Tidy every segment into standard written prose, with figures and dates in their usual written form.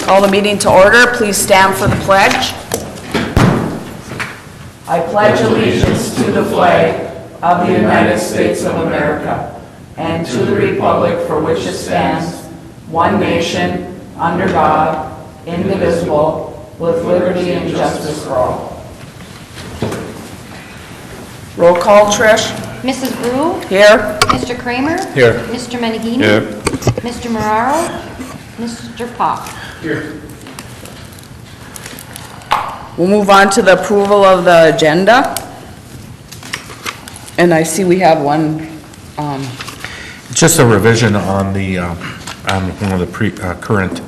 Call the meeting to order. Please stand for the pledge. I pledge allegiance to the flag of the United States of America and to the republic for which it stands, one nation, under God, indivisible, with liberty and justice for all. Roll call, Trish. Mrs. Brew? Here. Mr. Kramer? Here. Mr. Menegini? Here. Mr. Marraro? Mr. Pop? Here. We'll move on to the approval of the agenda. And I see we have one, Just a revision on the, on one of the current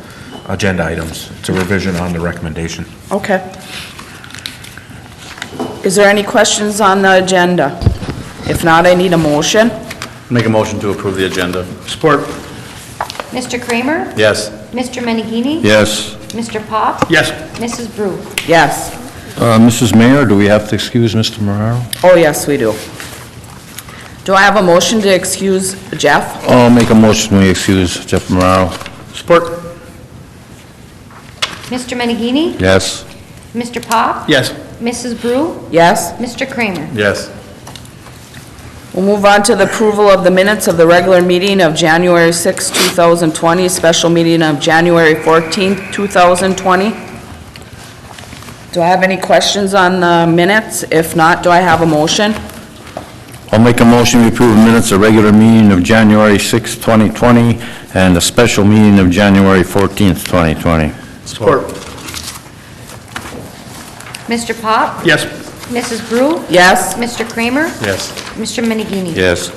agenda items. It's a revision on the recommendation. okay. Is there any questions on the agenda? If not, I need a motion. Make a motion to approve the agenda. Support. Mr. Kramer? Yes. Mr. Menegini? Yes. Mr. Pop? Yes. Mrs. Brew? Yes. Mrs. Mayor, do we have to excuse Mr. Marraro? Oh, yes, we do. Do I have a motion to excuse Jeff? I'll make a motion we excuse Jeff Marraro. Support. Mr. Menegini? Yes. Mr. Pop? Yes. Mrs. Brew? Yes. Mr. Kramer? Yes. We'll move on to the approval of the minutes of the regular meeting of January 6, 2020, special meeting of January 14, 2020. Do I have any questions on the minutes? If not, do I have a motion? I'll make a motion we approve the minutes of regular meeting of January 6, 2020, and the special meeting of January 14th, 2020. Support. Mr. Pop? Yes. Mrs. Brew? Yes. Mr. Kramer? Yes. Mr. Menegini? Yes.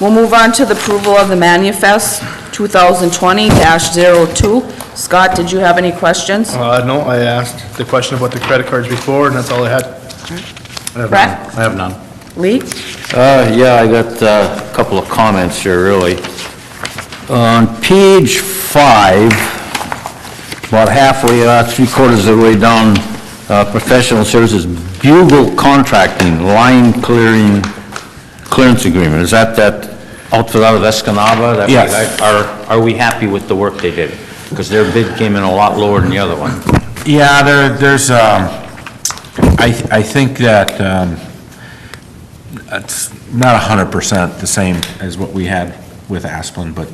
We'll move on to the approval of the manifest 2020-02. Scott, did you have any questions? No, I asked the question about the credit cards before, and that's all I had. Brett? I have none. Lee? Yeah, I got a couple of comments here, really. On page 5, about halfway, three-quarters of the way down, professional services, Bugle Contracting, line clearance agreement. Is that outfit out of Escanaba? That we Yes. Are we happy with the work they did? Because their bid came in a lot lower than the other one. Yeah, there's, I think that, it's not 100% the same as what we had with Asplin, but,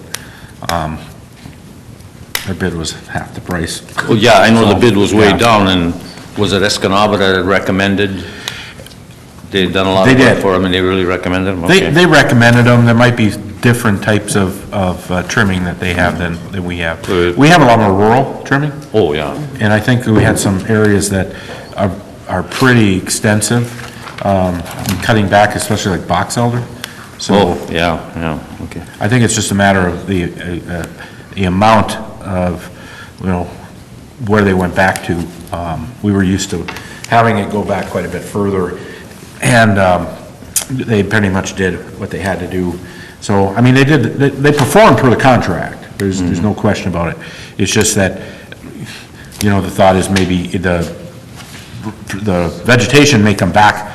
their bid was half the price. Well, yeah, I know the bid was way Yeah. down, and was it Escanaba that had recommended? They'd done a lot They of work did. for them, and they really recommended them? They Okay. they recommended them. There might be different types of trimming that they have than we have. Good. We have a lot more rural trimming, Oh, yeah. and I think we had some areas that are pretty extensive, in cutting back, especially like box elder. So Oh, yeah, okay. I think it's just a matter of the amount of, where they went back to. We were used to having it go back quite a bit further, and they pretty much did what they had to do. So, I mean, they performed per the contract. There's no question about it. It's just that, the thought is maybe the vegetation may come back,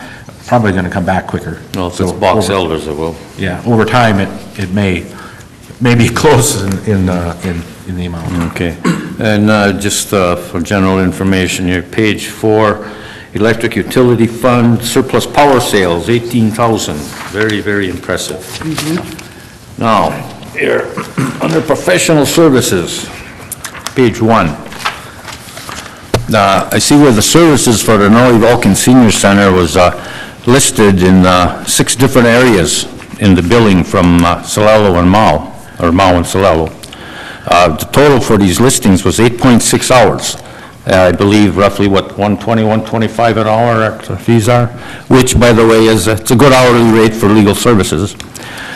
probably gonna come back quicker. Well, if So it's box over- elders, it will. Yeah, over time, it may be close in the amount. Okay. And just for general information here, page 4, electric utility fund surplus power sales, 18,000. Very, very impressive. Now, here, under professional services, page 1. I see where the services for the Norway Vulcan Senior Center was listed in 6 different areas in the billing from Solello and Mao, or Mao and Solello. The total for these listings was 8.6 hours. I believe roughly, $120, $125 an hour the fees are, which, by the way, it's a good hourly rate for legal services.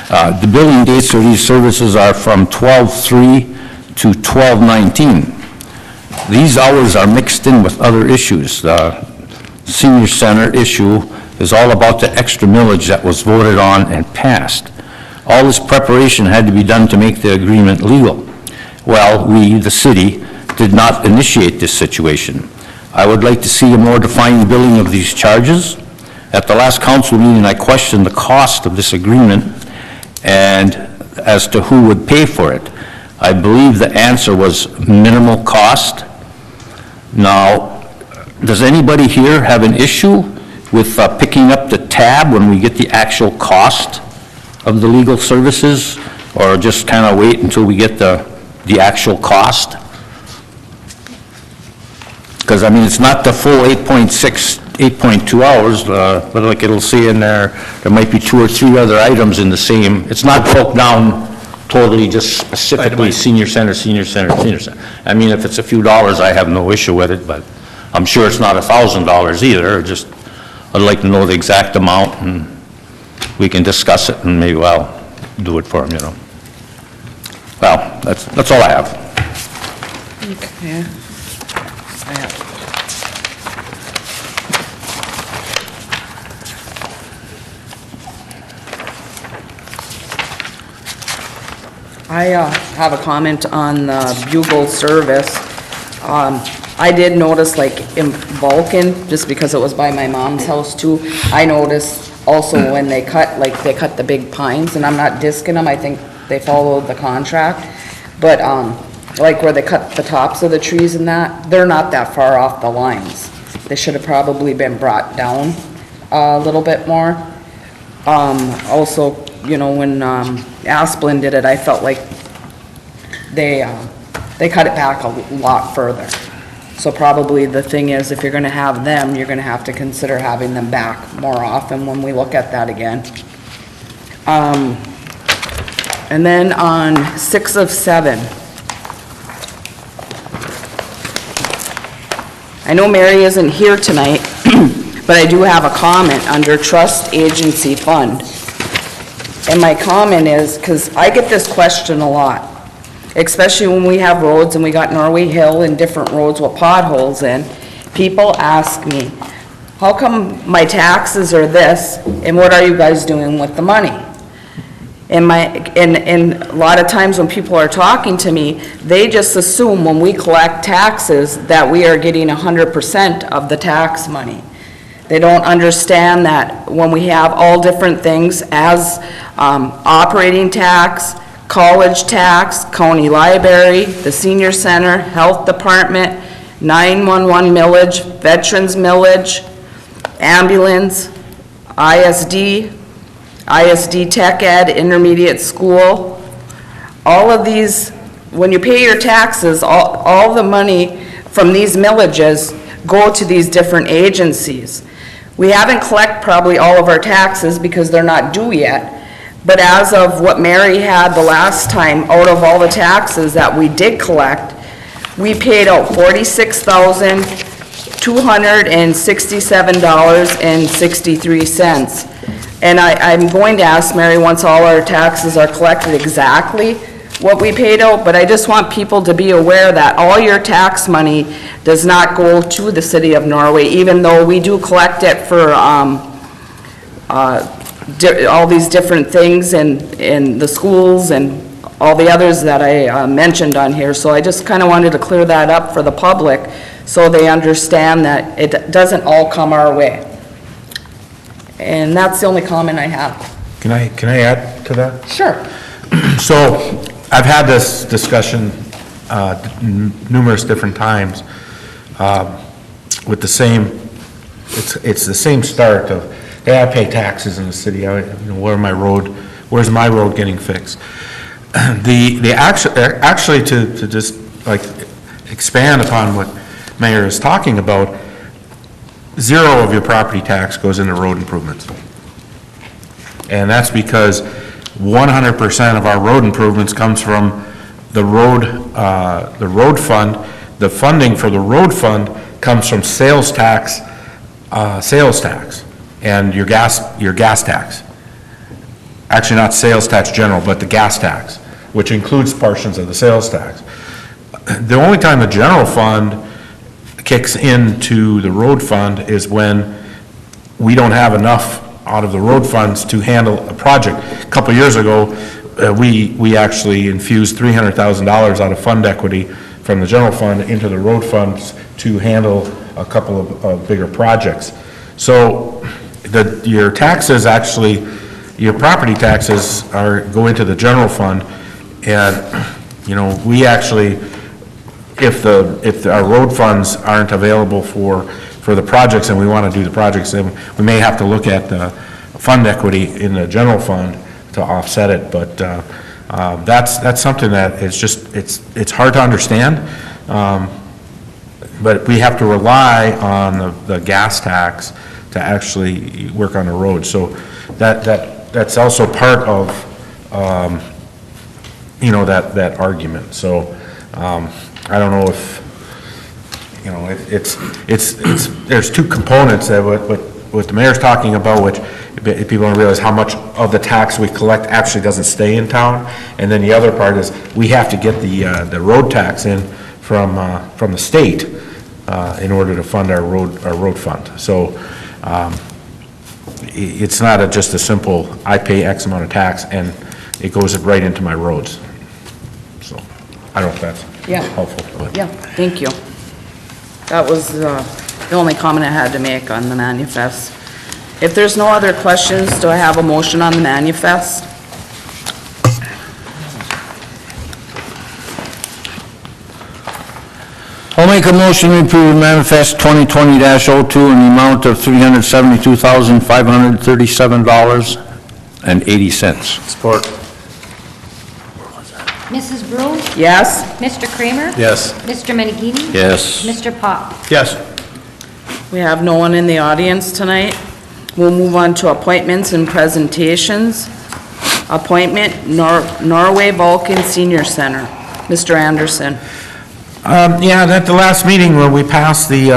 The billing dates for these services are from 12/3 to 12/19. These hours are mixed in with other issues. The senior center issue is all about the extra millage that was voted on and passed. All this preparation had to be done to make the agreement legal. Well, we, the city, did not initiate this situation. I would like to see a more defined billing of these charges. At the last council meeting, I questioned the cost of this agreement and as to who would pay for it. I believe the answer was minimal cost Now, does anybody here have an issue with picking up the tab when we get the actual cost of the legal services? Or just kind of wait until we get the actual cost? Because, I mean, it's not the full 8.6, 8.2 hours, but like it'll say in there, there might be 2 or 3 other items in the same, it's not broke down totally just specifically senior center, senior center, senior center. I mean, if it's a few dollars, I have no issue with it, but I'm sure it's not $1,000 either. Just, I'd like to know the exact amount, and we can discuss it, and maybe, well, do it for them, you know. Well, that's all I have. Okay. I have a comment on the bugle service. I did notice, like, in Vulcan, just because it was by my mom's house too, I noticed also when they cut the big pines, and I'm not disking them, I think they followed the contract, but, like where they cut the tops of the trees and that, they're not that far off the lines. They should have probably been brought down a little bit more. Also, you know, when, Asplin did it, I felt like they cut it back a lot further. So probably the thing is, if you're gonna have them, you're gonna have to consider having them back more often when we look at that again. And then on 6 of 7, I know Mary isn't here tonight, but I do have a comment under Trust Agency Fund. And my comment is, because I get this question a lot, especially when we have roads, and we got Norway Hill and different roads with potholes in, people ask me, how come my taxes are this, and what are you guys doing with the money? And a lot of times when people are talking to me, they just assume when we collect taxes that we are getting 100% of the tax money. They don't understand that when we have all different things as operating tax, college tax, county library, the senior center, health department, 911 millage, veterans millage, ambulance, ISD tech ed, intermediate school, all of these, when you pay your taxes, all the money from these millages go to these different agencies. We haven't collected probably all of our taxes because they're not due yet, but as of what Mary had the last time, out of all the taxes that we did collect, we paid out $46,267.63. And I'm going to ask Mary, once all our taxes are collected, exactly what we paid out, but I just want people to be aware that all your tax money does not go to the city of Norway, even though we do collect it for all these different things in the schools and all the others that I mentioned on here. So I just kind of wanted to clear that up for the public so they understand that it doesn't all come our way. And that's the only comment I have. Can I add to that? Sure. So, I've had this discussion numerous different times with the same, it's the same start of, hey, I pay taxes in the city, where's my road getting fixed? Actually, to just like expand upon what Mayor is talking about, 0 of your property tax goes into road improvements. And that's because 100% of our road improvements comes from the road fund. The funding for the road fund comes from sales tax, and your gas tax. Actually, not sales tax general, but the gas tax, which includes portions of the sales tax. The only time the general fund kicks into the road fund is when we don't have enough out of the road funds to handle a project. A couple of years ago, we actually infused $300,000 out of fund equity from the general fund into the road funds to handle a couple of bigger projects. So your taxes actually, your property taxes go into the general fund, and we actually if our road funds aren't available for the projects and we want to do the projects, then we may have to look at the fund equity in the general fund to offset it, but that's something that is just, it's hard to understand, but we have to rely on the gas tax to actually work on the road. So that's also part of, you know, that argument. So I don't know if, you know, there's two components that what the mayor's talking about, which people don't realize how much of the tax we collect actually doesn't stay in town. And then the other part is we have to get the road tax in from the state in order to fund our road fund. So it's not just a simple, I pay X amount of tax and it goes right into my roads. So I don't know if that's helpful. But. Yeah, thank you. That was the only comment I had to make on the manifest. If there's no other questions, do I have a motion on the manifest? I'll make a motion to approve manifest 2020-02 in the amount of $372,537.80. Support. Mrs. Brew? Yes? Mr. Kramer? Yes. Mr. Menigini? Yes. Mr. Pop? Yes. We have no one in the audience tonight. We'll move on to appointments and presentations. Appointment, Norway Vulcan Senior Center. Mr. Anderson. Yeah, at the last meeting where we passed the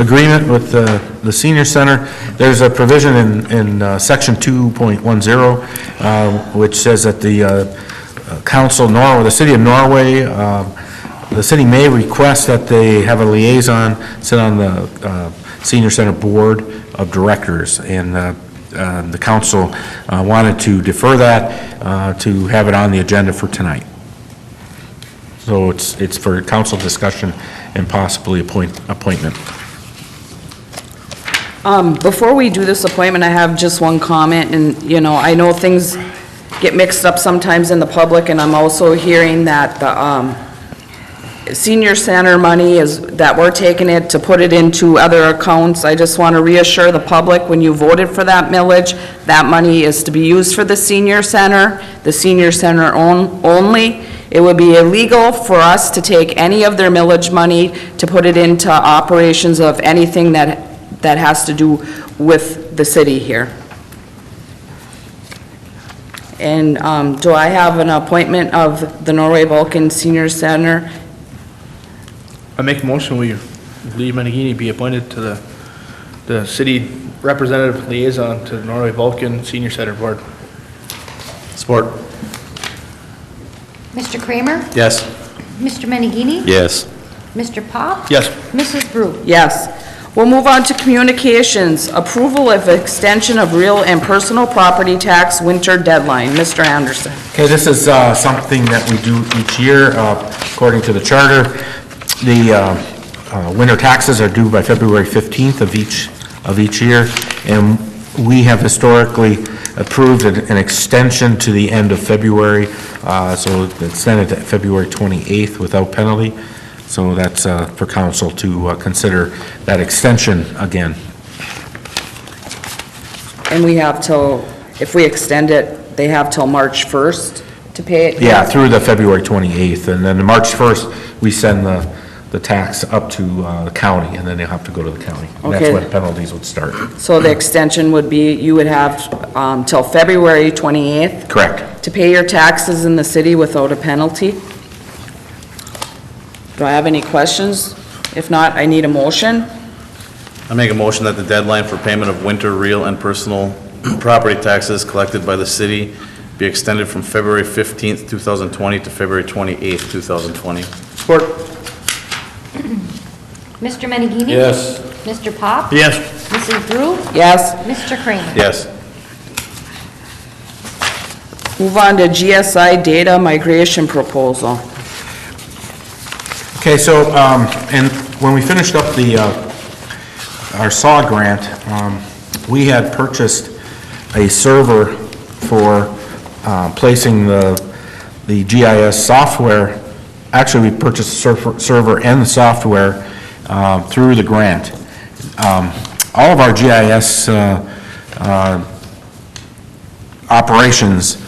agreement with the senior center, there's a provision in section 2.10, which says that the council, the city of Norway, the city may request that they have a liaison sit on the senior center board of directors, and the council wanted to defer that to have it on the agenda for tonight. So it's for council discussion and possibly appointment. Before we do this appointment, I have just one comment, and, you know, I know things get mixed up sometimes in the public, and I'm also hearing that the senior center money that we're taking it to put it into other accounts. I just want to reassure the public, when you voted for that millage, that money is to be used for the senior center only. It would be illegal for us to take any of their millage money to put it into operations of anything that has to do with the city here. And do I have an appointment of the Norway Vulcan Senior Center? I make a motion, Lee Menigini be appointed to the city representative liaison to the Norway Vulcan Senior Center Board. Support. Mr. Kramer? Yes. Mr. Menigini? Yes. Mr. Pop? Yes. Mrs. Brew? Yes. We'll move on to communications. Approval of extension of real and personal property tax winter deadline. Mr. Anderson. Okay, this is something that we do each year according to the charter. The winter taxes are due by February 15th of each year, and we have historically approved an extension to the end of February, so it's extended to February 28th without penalty. So that's for council to consider that extension again. And we have till, if we extend it, they have till March 1st to pay it? Yeah, through the February 28th, and then March 1st, we send the tax up to the county, and then they have to go to the county. And Okay. that's when penalties would start. So the extension would be, you would have till February 28th Correct. to pay your taxes in the city without a penalty? Do I have any questions? If not, I need a motion. I make a motion that the deadline for payment of winter real and personal property taxes collected by the city be extended from February 15th, 2020 to February 28th, 2020. Support. Mr. Menigini? Yes. Mr. Pop? Yes. Mrs. Brew? Yes. Mr. Kramer? Yes. Move on to GSI data migration proposal. Okay, so, and when we finished up our SAW grant, we had purchased a server for placing the GIS software actually, we purchased the server and the software through the grant. All of our GIS operations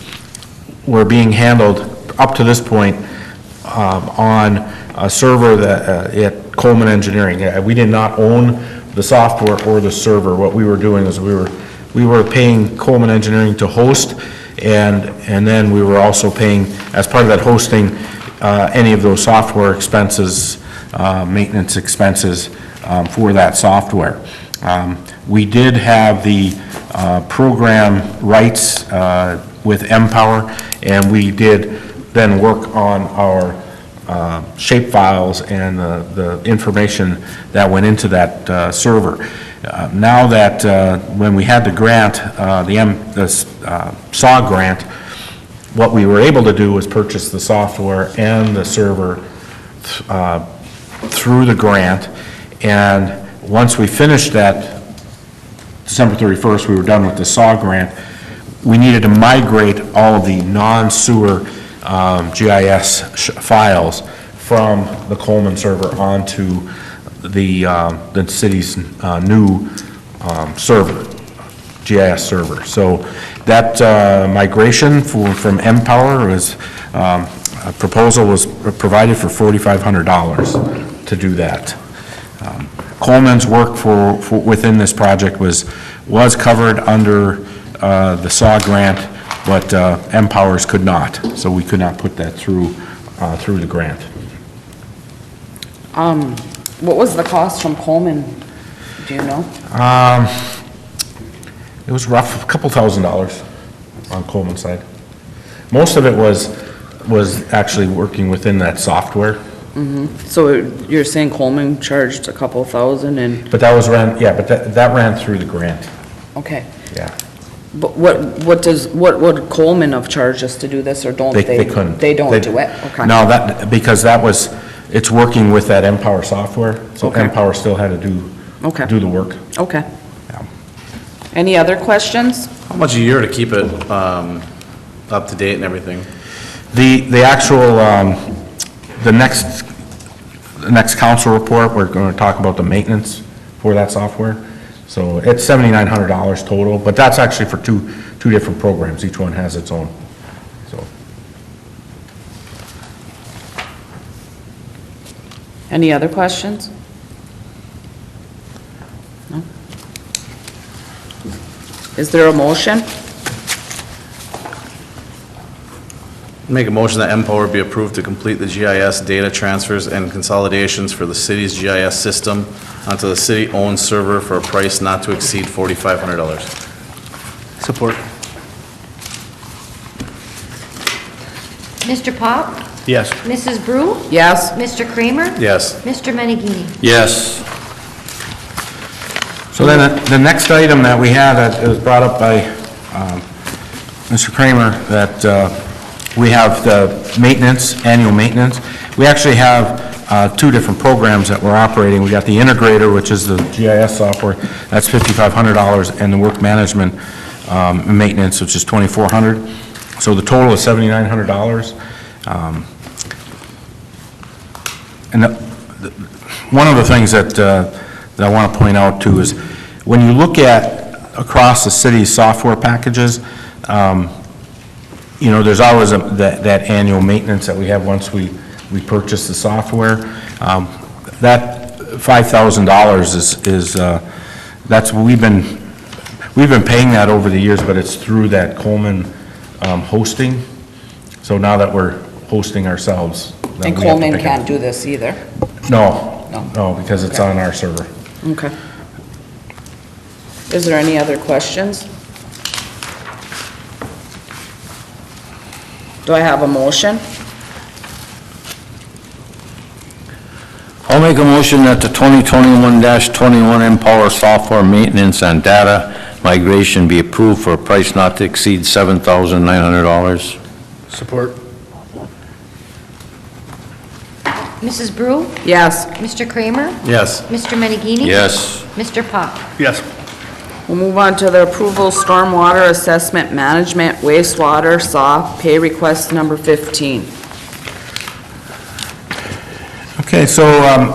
were being handled up to this point on a server that at Coleman Engineering. We did not own the software or the server. What we were doing is we were paying Coleman Engineering to host, and then we were also paying, as part of that hosting, any of those software expenses, maintenance expenses for that software. We did have the program rights with Empower, and we did then work on our shape files and the information that went into that server. Now that, when we had the grant, the SAW grant, what we were able to do was purchase the software and the server through the grant, and once we finished that, December 31st, we were done with the SAW grant, we needed to migrate all of the non-sewer GIS files from the Coleman server onto the city's new server, GIS server. So that migration from Empower was, a proposal was provided for $4,500 to do that. Coleman's work for within this project was covered under the SAW grant, but Empower's could not, so we could not put that through the grant. What was the cost from Coleman? Do you know? It was rough, a couple $1,000s on Coleman's side. Most of it was actually working within that software. So you're saying Coleman charged a couple thousand and, But that was but that ran through the grant, okay. yeah. But what would Coleman have charged us to do this, or don't they? They couldn't. They don't do it? Okay. No, because it's working with that Empower software, so Okay. Empower still had to Okay. do the work. Okay. Yeah. Any other questions? How much a year to keep it up to date and everything? The actual, the next council report, we're going to talk about the maintenance for that software. So it's $7,900 total, but that's actually for two different programs. Each one has its own, so. Any other questions? No? Is there a motion? Make a motion that Empower be approved to complete the GIS data transfers and consolidations for the city's GIS system onto the city-owned server for a price not to exceed $4,500. Support. Mr. Pop? Yes. Mrs. Brew? Yes? Mr. Kramer? Yes. Mr. Menigini? Yes. So then the next item that we had that was brought up by Mr. Kramer, that we have the maintenance, annual maintenance. We actually have two different programs that we're operating. We got the integrator, which is the GIS software, that's $5,500, and the work management maintenance, which is $2,400. So the total is $7,900. And one of the things that I want to point out too is when you look at across the city's software packages, you know, there's always that annual maintenance that we have once we purchase the software. That $5,000 is that's we've been paying that over the years, but it's through that Coleman hosting. So now that we're hosting ourselves, then And we have to Coleman pick it can't up. do this either? No, because it's Okay. on our server. Okay. Is there any other questions? Do I have a motion? I'll make a motion that the 2021-21 Empower software maintenance and data migration be approved for a price not to exceed $7,900. Support. Mrs. Brew? Yes. Mr. Kramer? Yes. Mr. Menigini? Yes. Mr. Pop? Yes. We'll move on to the approval stormwater assessment management wastewater SAW pay request number 15. Okay, so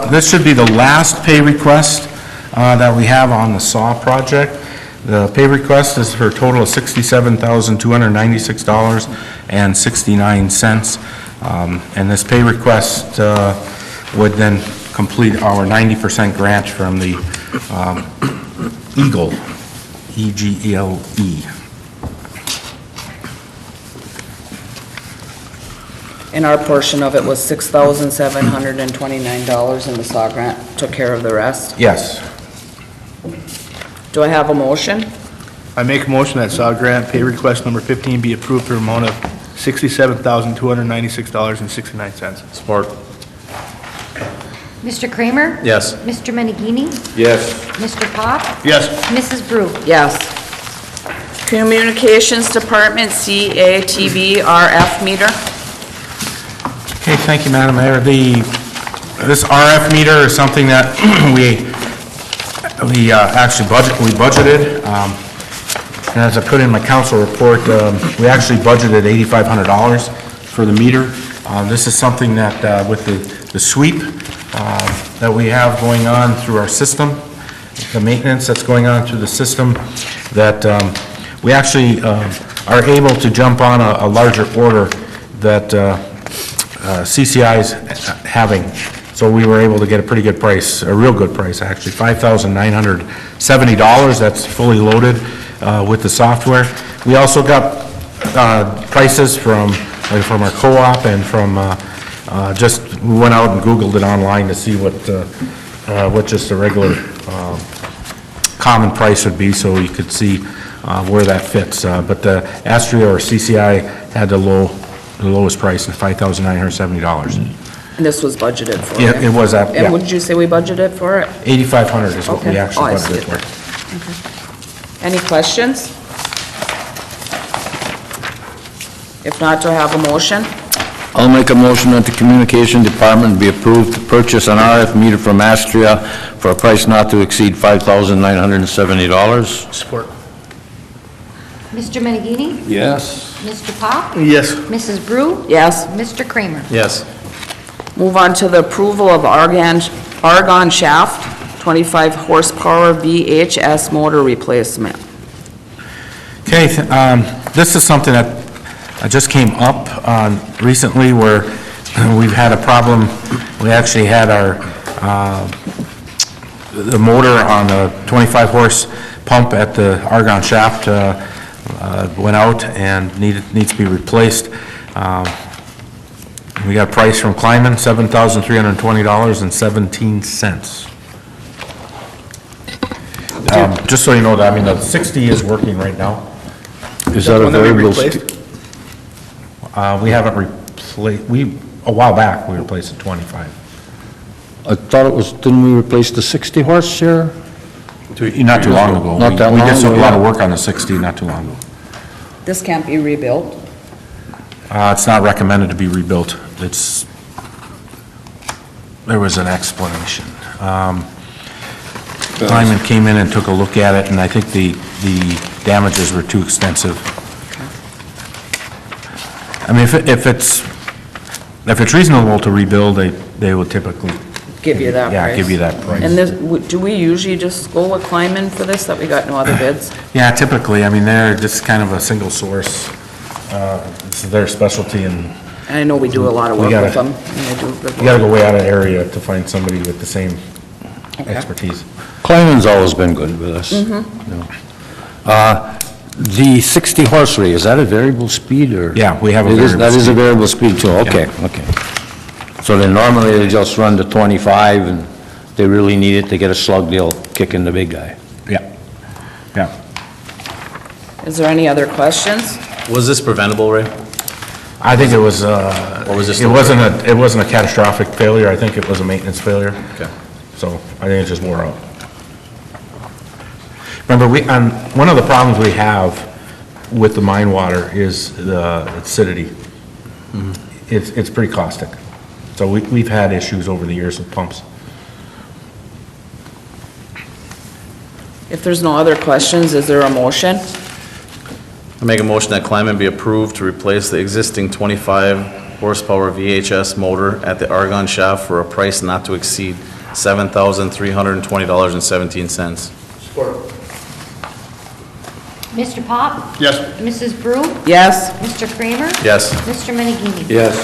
this should be the last pay request that we have on the SAW project. The pay request is for a total of $67,296.69. And this pay request would then complete our 90% grant from the EGLE, E-G-E-L-E. And our portion of it was $6,729, and the SAW grant took care of the rest. Yes. Do I have a motion? I make a motion that SAW grant pay request number 15 be approved for an amount of $67,296.69. Support. Mr. Kramer? Yes. Mr. Menegini? Yes. Mr. Pop? Yes. Mrs. Brew? Yes. Communications Department, CATV RF meter. Okay, thank you, Madam Mayor. This RF meter is something that we actually budgeted. And as I put in my council report, we actually budgeted $8,500 for the meter. This is something that, with the sweep that we have going on through our system, the maintenance that's going on through the system, that we actually are able to jump on a larger order that CCI's having. So we were able to get a pretty good price, a real good price, actually, $5,970. That's fully loaded with the software. We also got prices from our co-op and from we went out and Googled it online to see what just a regular common price would be, so you could see where that fits. But the Astria or CCI had the lowest price of $5,970. And this was budgeted for. Yeah, it was that, And yeah. would you say we budgeted for it? $8,500 is what we Okay. actually Oh, I see budgeted it. for. Any questions? If not, do I have a motion? I'll make a motion that the Communication Department be approved to purchase an RF meter from Astria for a price not to exceed $5,970. Support. Mr. Menegini? Yes. Mr. Pop? Yes. Mrs. Brew? Yes. Mr. Kramer? Yes. Move on to the approval of argon shaft, 25 horsepower VHS motor replacement. Okay, this is something that just came up recently where we've had a problem. We actually had the motor on the 25 horse pump at the argon shaft went out and needs to be replaced. We got a price from Kleiman, $7,320.17. Just so you know that, I mean, the 60 is working right now. Is that a One that we variable replaced? speed? We haven't replaced, a while back, we replaced the 25. I thought it was, didn't we replace the 60 horse here? Not too long ago. Not that We long did a ago, lot of yeah. work on the 60 not too long ago. This can't be rebuilt. It's not recommended to be rebuilt. There was an explanation. Kleiman came in and took a look at it, and I think the damages were too extensive. I mean, if it's reasonable to rebuild, they would typically, Give you that price. yeah, give you that price. And this, do we usually just go with Kleiman for this, that we got no other bids? Yeah, typically, I mean, they're just kind of a single source. It's their specialty, and And I know we do a lot of We work gotta- with them. and they do good you gotta work. go way out of area to find somebody with the same expertise. Kleiman's always been good with us. No. The 60 horse rate, is that a variable speed or? Yeah, we have a It is- variable That is a speed. variable speed too, okay, okay. So then normally they just run to 25 and they really need it to get a slug, they'll kick in the big guy. Yeah, yeah. Is there any other questions? Was this preventable, Ray? I think it was, Or was this it wasn't a catastrophic failure, I think it was a maintenance failure. Okay. So I think it just wore out. Remember, one of the problems we have with the mine water is the acidity. It's pretty caustic. So we've had issues over the years with pumps. If there's no other questions, is there a motion? I make a motion that Kleiman be approved to replace the existing 25 horsepower VHS motor at the Argonne Shop for a price not to exceed $7,320.17. Support. Mr. Pop? Yes. Mrs. Brew? Yes, Mr. Kramer? Yes. Mr. Menegini? Yes.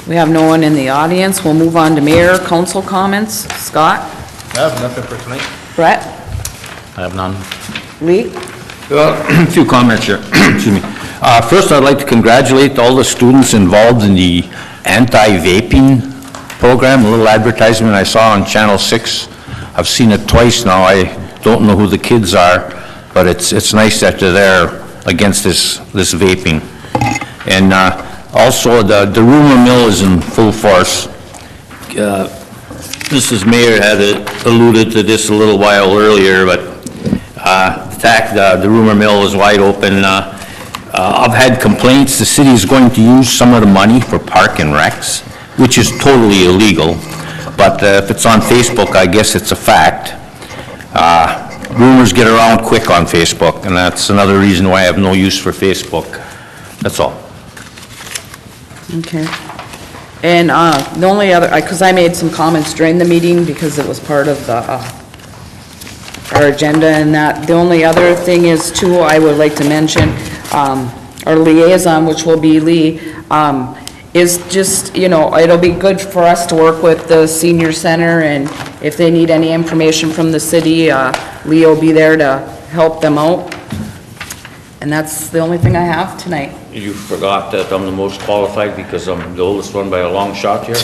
we have no one in the audience. We'll move on to mayor council comments. Scott? I have nothing for tonight. Brett? I have none. Lee? A few comments here. Excuse me. First, I'd like to congratulate all the students involved in the anti-vaping program, a little advertisement I saw on Channel 6. I've seen it twice now. I don't know who the kids are, but it's nice that they're there against this vaping. And also, the rumor mill is in full force. Mrs. Mayor had alluded to this a little while earlier, but the rumor mill is wide open. I've had complaints, the city is going to use some of the money for park and recs, which is totally illegal, but if it's on Facebook, I guess it's a fact. Rumors get around quick on Facebook, and that's another reason why I have no use for Facebook. That's all. Okay. And the only other, because I made some comments during the meeting because it was part of the, our agenda and that. The only other thing is too, I would like to mention, our liaison, which will be Lee, is just, it'll be good for us to work with the senior center, and if they need any information from the city, Lee will be there to help them out. And that's the only thing I have tonight. You forgot that I'm the most qualified because I'm the oldest one by a long shot here?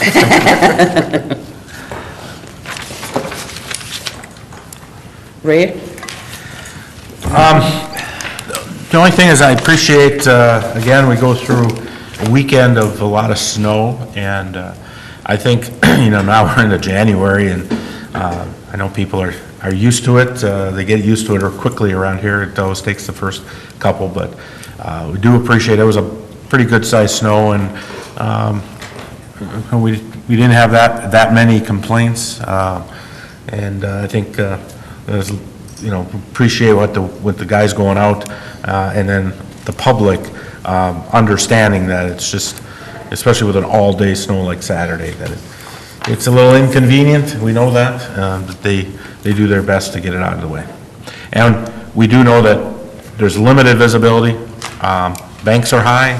Ray? The only thing is I appreciate, again, we go through a weekend of a lot of snow, and I think, now we're into January, and I know people are used to it. They get used to it quickly around here. It always takes the first couple, but we do appreciate it. It was a pretty good-sized snow, and we didn't have that many complaints, and I think there's, appreciate what the guys going out, and then the public understanding that it's just, especially with an all-day snow like Saturday, that it's a little inconvenient. We know that, but they do their best to get it out of the way. And we do know that there's limited visibility. Banks are high.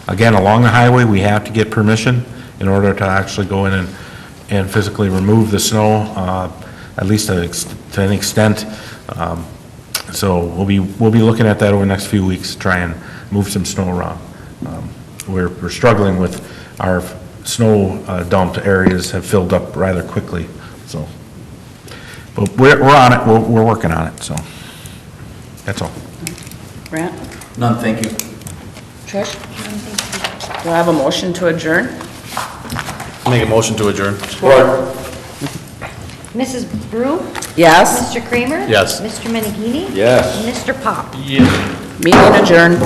Again, along the highway, we have to get permission in order to actually go in and physically remove the snow, at least to an extent. So we'll be looking at that over the next few weeks, to try and move some snow around. We're struggling with our snow dumped areas have filled up rather quickly, so. But we're on it, we're working on it, so. That's all. Brant? None, thank you. Trish? Do I have a motion to adjourn? Make a motion to adjourn. Mrs. Brew? Yes, Mr. Kramer? Yes. Mr. Menegini? Yes. Mr. Pop? Yes. meeting adjourned.